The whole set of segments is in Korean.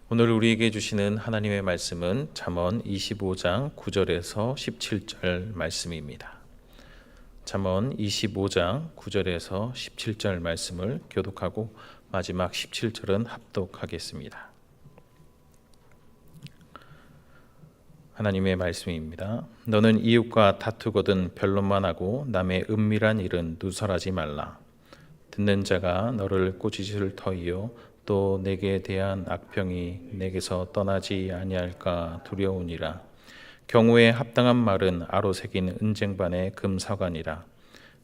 오늘 우리에게 주시는 하나님의 말씀은 잠언 25장 9절에서 17절 말씀입니다. 잠언 25장 9절에서 17절 말씀을 교독하고 마지막 17절은 합독하겠습니다. 하나님의 말씀입니다. 너는 이웃과 다투거든 변론만 하고 남의 은밀한 일은 누설하지 말라. 듣는 자가 너를 꾸짖을 터이요 또 내게 대한 악평이 내게서 떠나지 아니할까 두려우니라. 경우에 합당한 말은 아로 새긴 은쟁반의 금사관이라.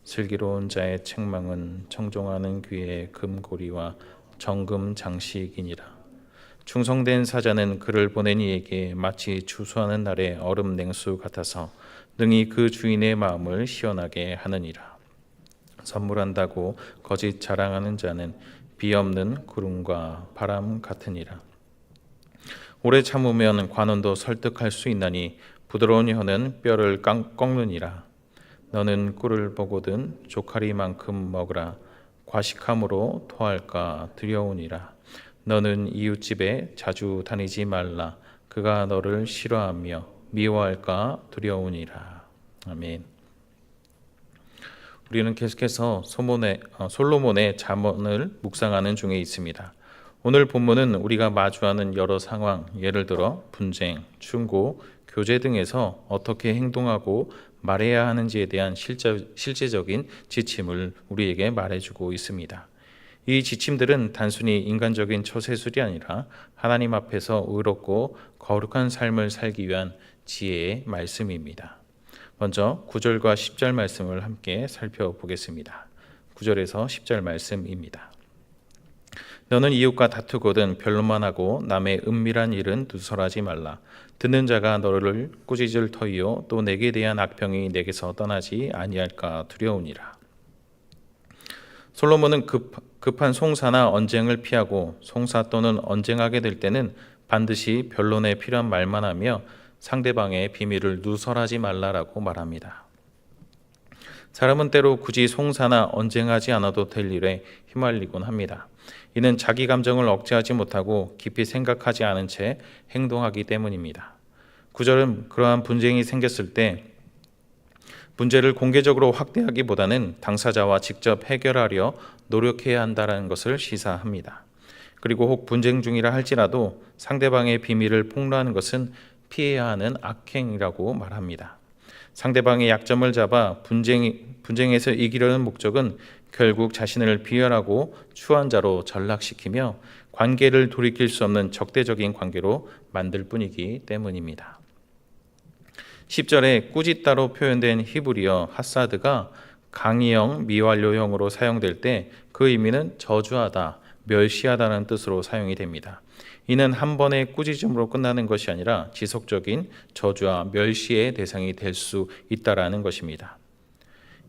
슬기로운 자의 책망은 청종하는 귀의 금고리와 정금 장식이니라. 충성된 사자는 그를 보낸 이에게 마치 추수하는 날의 얼음 냉수 같아서 능히 그 주인의 마음을 시원하게 하느니라. 선물한다고 거짓 자랑하는 자는 비 없는 구름과 바람 같으니라. 오래 참으면 관원도 설득할 수 있나니 부드러운 혀는 뼈를 꺾느니라. 너는 꿀을 보거든 조카리만큼 먹으라. 과식함으로 토할까 두려우니라. 너는 이웃집에 자주 다니지 말라. 그가 너를 싫어하며 미워할까 두려우니라. 아멘. 우리는 계속해서 솔로몬의 잠언을 묵상하는 중에 있습니다. 오늘 본문은 우리가 마주하는 여러 상황, 예를 들어 분쟁, 충고, 교제 등에서 어떻게 행동하고 말해야 하는지에 대한 실제적인 지침을 우리에게 말해주고 있습니다. 이 지침들은 단순히 인간적인 처세술이 아니라 하나님 앞에서 의롭고 거룩한 삶을 살기 위한 지혜의 말씀입니다. 먼저 9절과 10절 말씀을 함께 살펴보겠습니다. 9절에서 10절 말씀입니다. 너는 이웃과 다투거든 변론만 하고 남의 은밀한 일은 누설하지 말라. 듣는 자가 너를 꾸짖을 터이요 또 내게 대한 악평이 내게서 떠나지 아니할까 두려우니라. 솔로몬은 급한 송사나 언쟁을 피하고 송사 또는 언쟁하게 될 때는 반드시 변론에 필요한 말만 하며 상대방의 비밀을 누설하지 말라라고 말합니다. 사람은 때로 굳이 송사나 언쟁하지 않아도 될 일에 휘말리곤 합니다. 이는 자기 감정을 억제하지 못하고 깊이 생각하지 않은 채 행동하기 때문입니다. 9절은 그러한 분쟁이 생겼을 때 문제를 공개적으로 확대하기보다는 당사자와 직접 해결하려 노력해야 한다는 것을 시사합니다. 그리고 혹 분쟁 중이라 할지라도 상대방의 비밀을 폭로하는 것은 피해야 하는 악행이라고 말합니다. 상대방의 약점을 잡아 분쟁에서 이기려는 목적은 결국 자신을 비열하고 추한 자로 전락시키며 관계를 돌이킬 수 없는 적대적인 관계로 만들 뿐이기 때문입니다. 10절에 꾸짖다로 표현된 히브리어 하사드가 강의형 미완료형으로 사용될 때 그 의미는 저주하다, 멸시하다는 뜻으로 사용이 됩니다. 이는 한 번의 꾸짖음으로 끝나는 것이 아니라 지속적인 저주와 멸시의 대상이 될 수 있다라는 것입니다.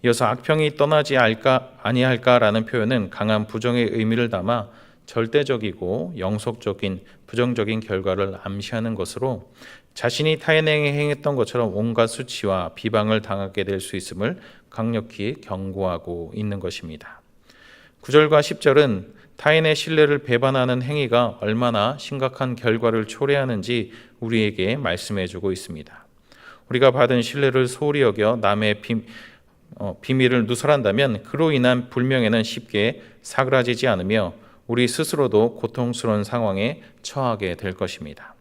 이어서 악평이 떠나지 아니할까라는 표현은 강한 부정의 의미를 담아 절대적이고 영속적인 부정적인 결과를 암시하는 것으로 자신이 타인에게 행했던 것처럼 온갖 수치와 비방을 당하게 될 수 있음을 강력히 경고하고 있는 것입니다. 9절과 10절은 타인의 신뢰를 배반하는 행위가 얼마나 심각한 결과를 초래하는지 우리에게 말씀해주고 있습니다. 우리가 받은 신뢰를 소홀히 여겨 남의 비밀을 누설한다면 그로 인한 불명예는 쉽게 사그라지지 않으며 우리 스스로도 고통스러운 상황에 처하게 될 것입니다.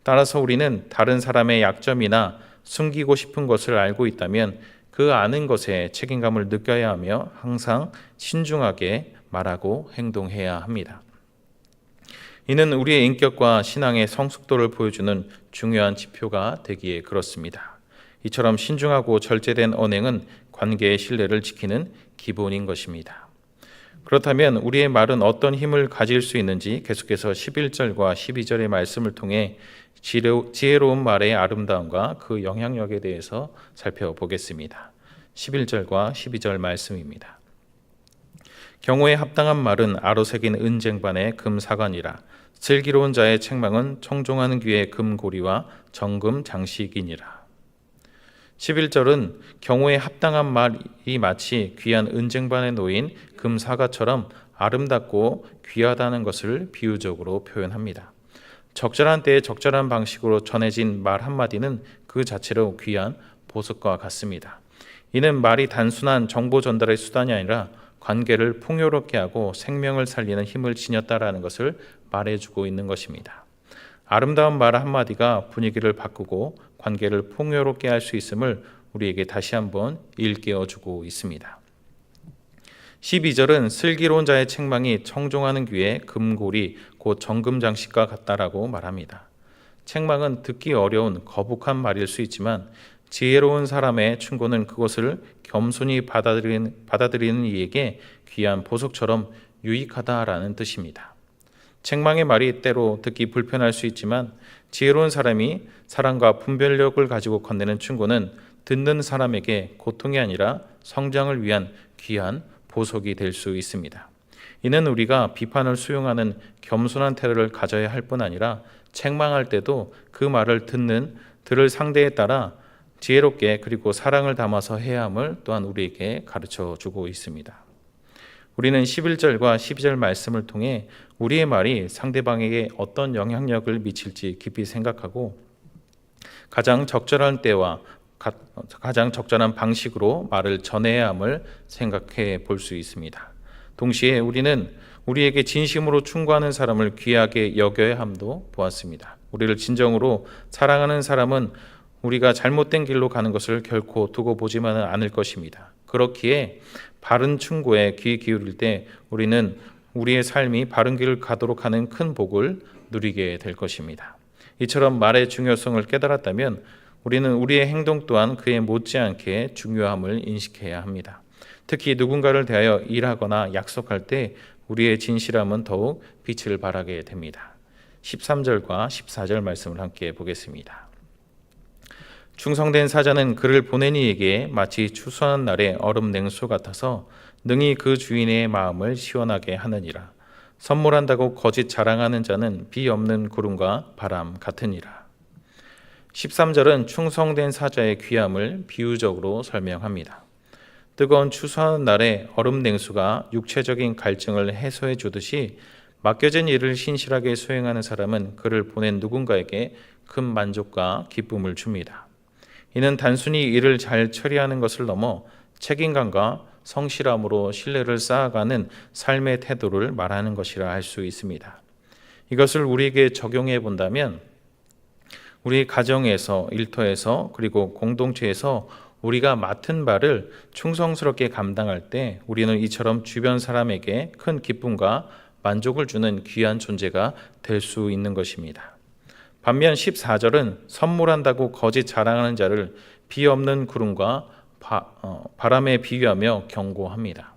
따라서 우리는 다른 사람의 약점이나 숨기고 싶은 것을 알고 있다면 그 아는 것에 책임감을 느껴야 하며 항상 신중하게 말하고 행동해야 합니다. 이는 우리의 인격과 신앙의 성숙도를 보여주는 중요한 지표가 되기에 그렇습니다. 이처럼 신중하고 절제된 언행은 관계의 신뢰를 지키는 기본인 것입니다. 그렇다면 우리의 말은 어떤 힘을 가질 수 있는지 계속해서 11절과 12절의 말씀을 통해 지혜로운 말의 아름다움과 그 영향력에 대해서 살펴보겠습니다. 11절과 12절 말씀입니다. 경우에 합당한 말은 아로 새긴 은쟁반의 금사관이라. 슬기로운 자의 책망은 청종하는 귀의 금고리와 정금 장식이니라. 11절은 경우에 합당한 말이 마치 귀한 은쟁반에 놓인 금사과처럼 아름답고 귀하다는 것을 비유적으로 표현합니다. 적절한 때에 적절한 방식으로 전해진 말 한마디는 그 자체로 귀한 보석과 같습니다. 이는 말이 단순한 정보 전달의 수단이 아니라 관계를 풍요롭게 하고 생명을 살리는 힘을 지녔다라는 것을 말해주고 있는 것입니다. 아름다운 말 한마디가 분위기를 바꾸고 관계를 풍요롭게 할 수 있음을 우리에게 다시 한번 일깨워주고 있습니다. 12절은 슬기로운 자의 책망이 청종하는 귀에 금고리 곧 정금 장식과 같다라고 말합니다. 책망은 듣기 어려운 거북한 말일 수 있지만 지혜로운 사람의 충고는 그것을 겸손히 받아들이는 이에게 귀한 보석처럼 유익하다라는 뜻입니다. 책망의 말이 때로 듣기 불편할 수 있지만 지혜로운 사람이 사랑과 분별력을 가지고 건네는 충고는 듣는 사람에게 고통이 아니라 성장을 위한 귀한 보석이 될 수 있습니다. 이는 우리가 비판을 수용하는 겸손한 태도를 가져야 할 뿐 아니라 책망할 때도 그 말을 들을 상대에 따라 지혜롭게 그리고 사랑을 담아서 해야 함을 또한 우리에게 가르쳐 주고 있습니다. 우리는 11절과 12절 말씀을 통해 우리의 말이 상대방에게 어떤 영향력을 미칠지 깊이 생각하고 가장 적절한 때와 가장 적절한 방식으로 말을 전해야 함을 생각해 볼 수 있습니다. 동시에 우리는 우리에게 진심으로 충고하는 사람을 귀하게 여겨야 함도 보았습니다. 우리를 진정으로 사랑하는 사람은 우리가 잘못된 길로 가는 것을 결코 두고 보지만은 않을 것입니다. 그렇기에 바른 충고에 귀 기울일 때 우리는 우리의 삶이 바른 길을 가도록 하는 큰 복을 누리게 될 것입니다. 이처럼 말의 중요성을 깨달았다면 우리는 우리의 행동 또한 그에 못지않게 중요함을 인식해야 합니다. 특히 누군가를 대하여 일하거나 약속할 때 우리의 진실함은 더욱 빛을 발하게 됩니다. 13절과 14절 말씀을 함께 보겠습니다. 충성된 사자는 그를 보낸 이에게 마치 추수하는 날의 얼음 냉수 같아서 능히 그 주인의 마음을 시원하게 하느니라. 선물한다고 거짓 자랑하는 자는 비 없는 구름과 바람 같으니라. 13절은 충성된 사자의 귀함을 비유적으로 설명합니다. 뜨거운 추수하는 날에 얼음 냉수가 육체적인 갈증을 해소해 주듯이 맡겨진 일을 신실하게 수행하는 사람은 그를 보낸 누군가에게 큰 만족과 기쁨을 줍니다. 이는 단순히 일을 잘 처리하는 것을 넘어 책임감과 성실함으로 신뢰를 쌓아가는 삶의 태도를 말하는 것이라 할 수 있습니다. 이것을 우리에게 적용해 본다면 우리 가정에서, 일터에서, 그리고 공동체에서 우리가 맡은 바를 충성스럽게 감당할 때 우리는 이처럼 주변 사람에게 큰 기쁨과 만족을 주는 귀한 존재가 될 수 있는 것입니다. 반면 14절은 선물한다고 거짓 자랑하는 자를 비 없는 구름과 바람에 비유하며 경고합니다.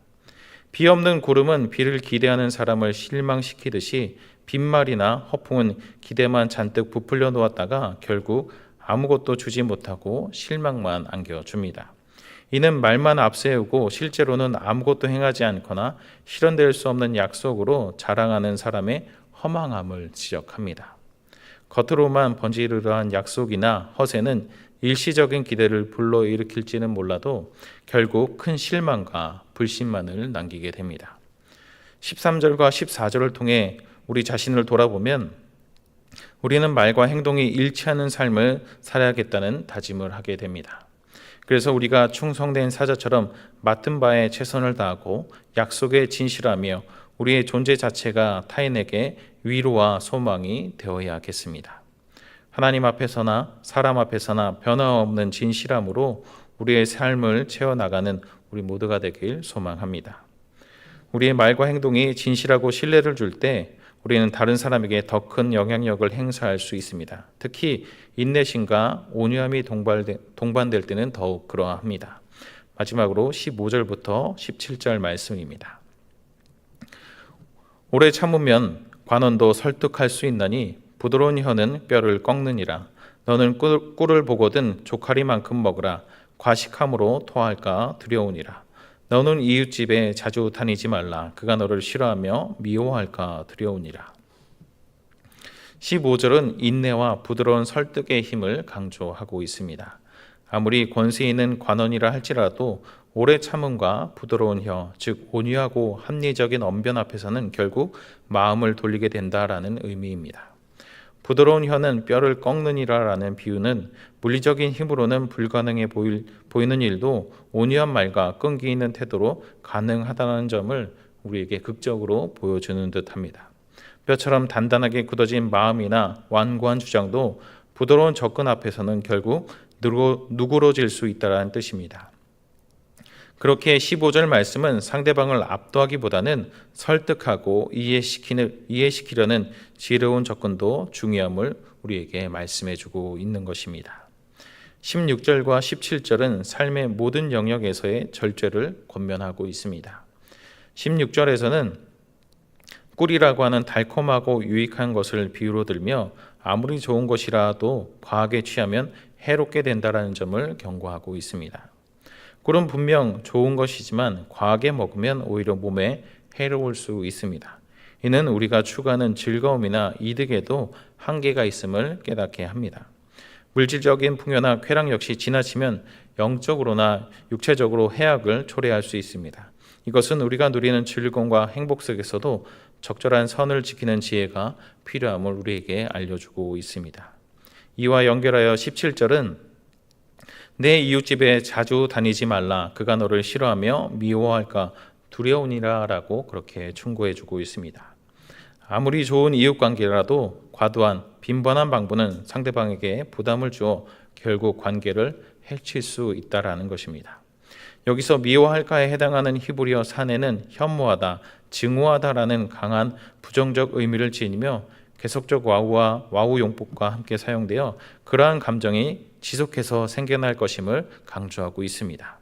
비 없는 구름은 비를 기대하는 사람을 실망시키듯이 빈말이나 허풍은 기대만 잔뜩 부풀려 놓았다가 결국 아무것도 주지 못하고 실망만 안겨줍니다. 이는 말만 앞세우고 실제로는 아무것도 행하지 않거나 실현될 수 없는 약속으로 자랑하는 사람의 허망함을 지적합니다. 겉으로만 번지르르한 약속이나 허세는 일시적인 기대를 불러일으킬지는 몰라도 결국 큰 실망과 불신만을 남기게 됩니다. 13절과 14절을 통해 우리 자신을 돌아보면 우리는 말과 행동이 일치하는 삶을 살아야겠다는 다짐을 하게 됩니다. 그래서 우리가 충성된 사자처럼 맡은 바에 최선을 다하고 약속에 진실하며 우리의 존재 자체가 타인에게 위로와 소망이 되어야겠습니다. 하나님 앞에서나 사람 앞에서나 변화없는 진실함으로 우리의 삶을 채워나가는 우리 모두가 되길 소망합니다. 우리의 말과 행동이 진실하고 신뢰를 줄 때 우리는 다른 사람에게 더 큰 영향력을 행사할 수 있습니다. 특히 인내심과 온유함이 동반될 때는 더욱 그러합니다. 마지막으로 15절부터 17절 말씀입니다. 오래 참으면 관원도 설득할 수 있나니 부드러운 혀는 뼈를 꺾느니라. 너는 꿀을 보거든 조카리만큼 먹으라. 과식함으로 토할까 두려우니라. 너는 이웃집에 자주 다니지 말라. 그가 너를 싫어하며 미워할까 두려우니라. 15절은 인내와 부드러운 설득의 힘을 강조하고 있습니다. 아무리 권세 있는 관원이라 할지라도 오래 참음과 부드러운 혀, 즉 온유하고 합리적인 언변 앞에서는 결국 마음을 돌리게 된다라는 의미입니다. 부드러운 혀는 뼈를 꺾느니라라는 비유는 물리적인 힘으로는 불가능해 보이는 일도 온유한 말과 끈기 있는 태도로 가능하다는 점을 우리에게 극적으로 보여주는 듯합니다. 뼈처럼 단단하게 굳어진 마음이나 완고한 주장도 부드러운 접근 앞에서는 결국 누그러질 수 있다는 뜻입니다. 그렇게 15절 말씀은 상대방을 압도하기보다는 설득하고 이해시키려는 지혜로운 접근도 중요함을 우리에게 말씀해주고 있는 것입니다. 16절과 17절은 삶의 모든 영역에서의 절제를 권면하고 있습니다. 16절에서는 꿀이라고 하는 달콤하고 유익한 것을 비유로 들며 아무리 좋은 것이라도 과하게 취하면 해롭게 된다는 점을 경고하고 있습니다. 꿀은 분명 좋은 것이지만 과하게 먹으면 오히려 몸에 해로울 수 있습니다. 이는 우리가 추구하는 즐거움이나 이득에도 한계가 있음을 깨닫게 합니다. 물질적인 풍요나 쾌락 역시 지나치면 영적으로나 육체적으로 해악을 초래할 수 있습니다. 이것은 우리가 누리는 즐거움과 행복 속에서도 적절한 선을 지키는 지혜가 필요함을 우리에게 알려주고 있습니다. 이와 연결하여 17절은 내 이웃집에 자주 다니지 말라. 그가 너를 싫어하며 미워할까 두려우니라 라고 그렇게 충고해주고 있습니다. 아무리 좋은 이웃관계라도 과도한 빈번한 방문은 상대방에게 부담을 주어 결국 관계를 해칠 수 있다라는 것입니다. 여기서 미워할까에 해당하는 히브리어 사내는 혐오하다, 증오하다라는 강한 부정적 의미를 지니며 계속적 와우와 와우 용법과 함께 사용되어 그러한 감정이 지속해서 생겨날 것임을 강조하고 있습니다.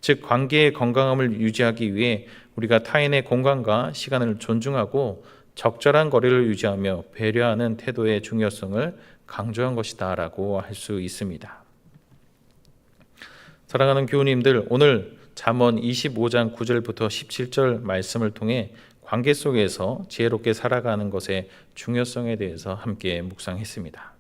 즉 관계의 건강함을 유지하기 위해 우리가 타인의 공간과 시간을 존중하고 적절한 거리를 유지하며 배려하는 태도의 중요성을 강조한 것이다 라고 할 수 있습니다. 사랑하는 교우님들, 오늘 잠언 25장 9절부터 17절 말씀을 통해 관계 속에서 지혜롭게 살아가는 것의 중요성에 대해서 함께 묵상했습니다.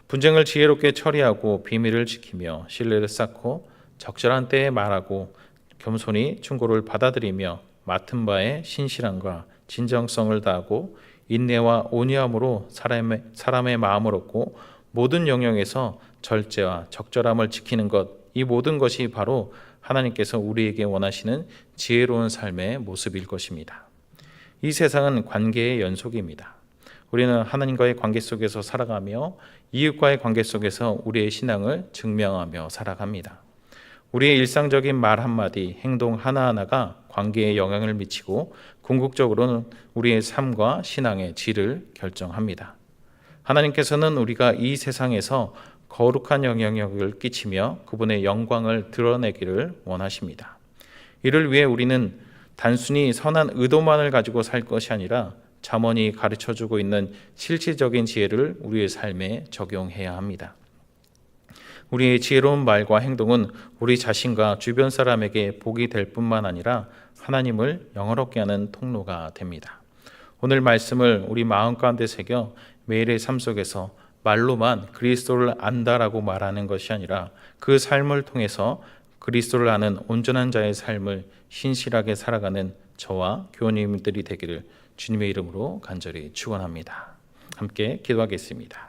분쟁을 지혜롭게 처리하고 비밀을 지키며 신뢰를 쌓고 적절한 때에 말하고 겸손히 충고를 받아들이며 맡은 바에 신실함과 진정성을 다하고 인내와 온유함으로 사람의 마음을 얻고 모든 영역에서 절제와 적절함을 지키는 것, 이 모든 것이 바로 하나님께서 우리에게 원하시는 지혜로운 삶의 모습일 것입니다. 이 세상은 관계의 연속입니다. 우리는 하나님과의 관계 속에서 살아가며 이웃과의 관계 속에서 우리의 신앙을 증명하며 살아갑니다. 우리의 일상적인 말 한마디, 행동 하나하나가 관계에 영향을 미치고 궁극적으로는 우리의 삶과 신앙의 질을 결정합니다. 하나님께서는 우리가 이 세상에서 거룩한 영향력을 끼치며 그분의 영광을 드러내기를 원하십니다. 이를 위해 우리는 단순히 선한 의도만을 가지고 살 것이 아니라 잠언이 가르쳐주고 있는 실질적인 지혜를 우리의 삶에 적용해야 합니다. 우리의 지혜로운 말과 행동은 우리 자신과 주변 사람에게 복이 될 뿐만 아니라 하나님을 영화롭게 하는 통로가 됩니다. 오늘 말씀을 우리 마음 가운데 새겨 매일의 삶 속에서 말로만 그리스도를 안다라고 말하는 것이 아니라 그 삶을 통해서 그리스도를 아는 온전한 자의 삶을 신실하게 살아가는 저와 교우님들이 되기를 주님의 이름으로 간절히 축원합니다. 함께 기도하겠습니다.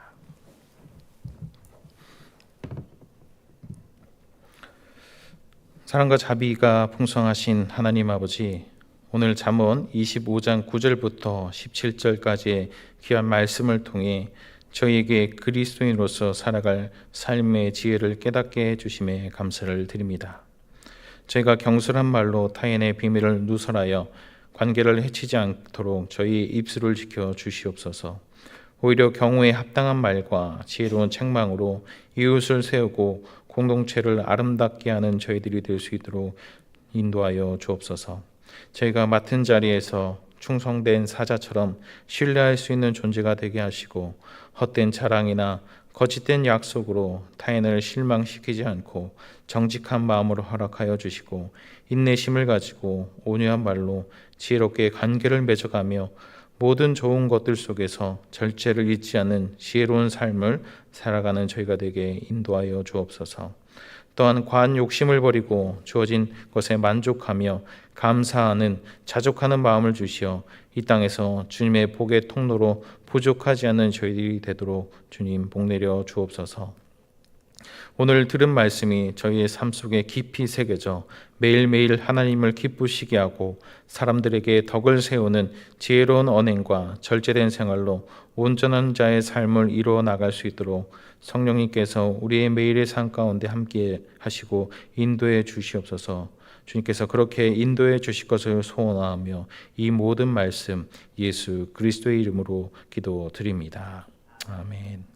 사랑과 자비가 풍성하신 하나님 아버지, 오늘 잠언 25장 9절부터 17절까지의 귀한 말씀을 통해 저희에게 그리스도인으로서 살아갈 삶의 지혜를 깨닫게 해주심에 감사를 드립니다. 저희가 경솔한 말로 타인의 비밀을 누설하여 관계를 해치지 않도록 저희 입술을 지켜 주시옵소서. 오히려 경우에 합당한 말과 지혜로운 책망으로 이웃을 세우고 공동체를 아름답게 하는 저희들이 될 수 있도록 인도하여 주옵소서. 저희가 맡은 자리에서 충성된 사자처럼 신뢰할 수 있는 존재가 되게 하시고 헛된 자랑이나 거짓된 약속으로 타인을 실망시키지 않고 정직한 마음으로 허락하여 주시고 인내심을 가지고 온유한 말로 지혜롭게 관계를 맺어가며 모든 좋은 것들 속에서 절제를 잊지 않는 지혜로운 삶을 살아가는 저희가 되게 인도하여 주옵소서. 또한 과한 욕심을 버리고 주어진 것에 만족하며 감사하는 자족하는 마음을 주시어 이 땅에서 주님의 복의 통로로 부족하지 않는 저희들이 되도록 주님 복내려 주옵소서. 오늘 들은 말씀이 저희의 삶 속에 깊이 새겨져 매일매일 하나님을 기쁘시게 하고 사람들에게 덕을 세우는 지혜로운 언행과 절제된 생활로 온전한 자의 삶을 이루어 나갈 수 있도록 성령님께서 우리의 매일의 삶 가운데 함께 하시고 인도해 주시옵소서. 주님께서 그렇게 인도해 주실 것을 소원하며 이 모든 말씀 예수 그리스도의 이름으로 기도드립니다. 아멘.